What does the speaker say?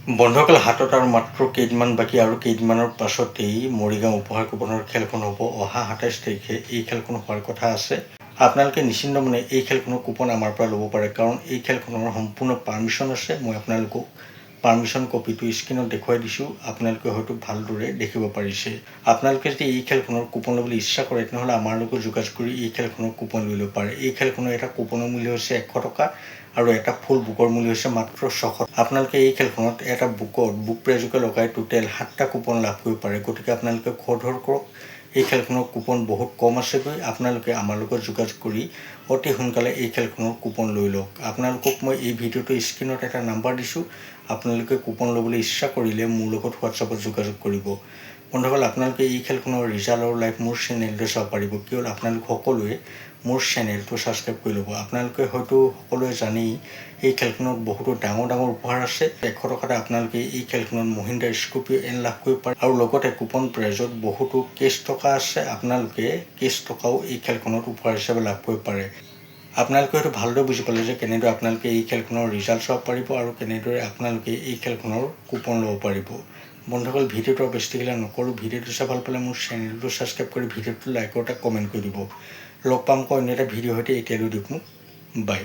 বন্ধুসকল হাতত আৰু মাত্ৰ কেইদিনমান বাকী আৰু কেইদিনমানৰ পাছতেই মৰিগাঁও উপহাৰ কুপনৰ খেলখন হ'ব। অহা ২৭ তাৰিখে এই খেলখন হোৱাৰ কথা আছে। আপোনালোকে নিশ্চিন্ত মনে এই খেলখনৰ কুপন আমাৰ পৰা ল'ব পাৰে, কাৰণ এই খেলখনৰ সম্পূৰ্ণ পাৰ্মিশ্যন আছে। মই আপোনালোকক পাৰ্মিশ্যন কপিটো স্ক্ৰীণত দেখুৱাই দিছোঁ, আপোনালোকে হয়তো ভালদৰে দেখিব পাৰিছে। আপোনালোকে যদি এই খেলখনৰ কুপন ল'বলৈ ইচ্ছা কৰে তেনেহ'লে আমাৰ লগত যোগাযোগ কৰি এই খেলখনৰ কুপন লৈ ল'ব পাৰে। এই খেলখনৰ এটা কুপনৰ মূল্য হৈছে 100 টকা আৰু এটা ফুল বুকৰ মূল্য হৈছে মাত্ৰ 600। আপোনালোকে এই খেলখনত এটা বুক প্ৰাইজকে লগাই টোটেল 7টা কুপন লাভ কৰিব পাৰে। গতিকে আপোনালোকে খৰধৰ কৰক, এই খেলখনৰ কুপন বহুত কম আছেগৈ। আপোনালোকে আমাৰ লগত যোগাযোগ কৰি অতি সোনকালে এই খেলখনৰ কুপন লৈ লওক। আপোনালোকক মই এই ভিডিঅ'টো স্ক্ৰীণত এটা নাম্বাৰ দিছোঁ, আপোনালোকে কুপন ল'বলৈ ইচ্ছা কৰিলে মোৰ লগত হোৱাটছআপত যোগাযোগ কৰিব। বন্ধুসকল, আপোনালোকে এই খেলখনৰ ৰিজাল্ট আৰু লাইভ মোৰ চেনেলতে চাব পাৰিব, কিয় আপোনালোক সকলোৱে মোৰ চেনেলটো ছাবস্ক্ৰাইব কৰি ল'ব। আপোনালোকে হয়তো সকলোৱে জানেই এই খেলখনত বহুতো ডাঙৰ উপহাৰ আছে। 100 টকাতে আপোনালোকে এই খেলখনত মহিন্দ্ৰা স্কৰ্পিঅ' এন লাভ কৰিব পাৰে আৰু লগতে কুপন প্ৰাইজত বহুতো কেছ টকা আছে। আপোনালোকে কেছ টকাও এই খেলখনত উপহাৰ হিচাপে লাভ কৰিব পাৰে। আপোনালোকে হয়তো ভালদৰে বুজি পালে যে কেনেদৰে আপোনালোকে এই খেলখনৰ ৰিজাল্ট চাব পাৰিব আৰু কেনেদৰে আপোনালোকে এই খেলখনৰ কুপন ল'ব পাৰিব। বন্ধুসকল, ভিডিঅ'টো আৰু বেছি দেৰি নকৰোঁ। ভিডিঅ'টো চাই ভাল পালে মোৰ চেনেলটো ছাবস্ক্ৰাইব কৰি ভিডিঅ'টো লাইক আৰু এটা কমেণ্ট কৰি দিব। লগ পাম অন্য এটা ভিডিঅ'ৰ সৈতে। এতিয়ালৈ দিয়ক মোক বাই।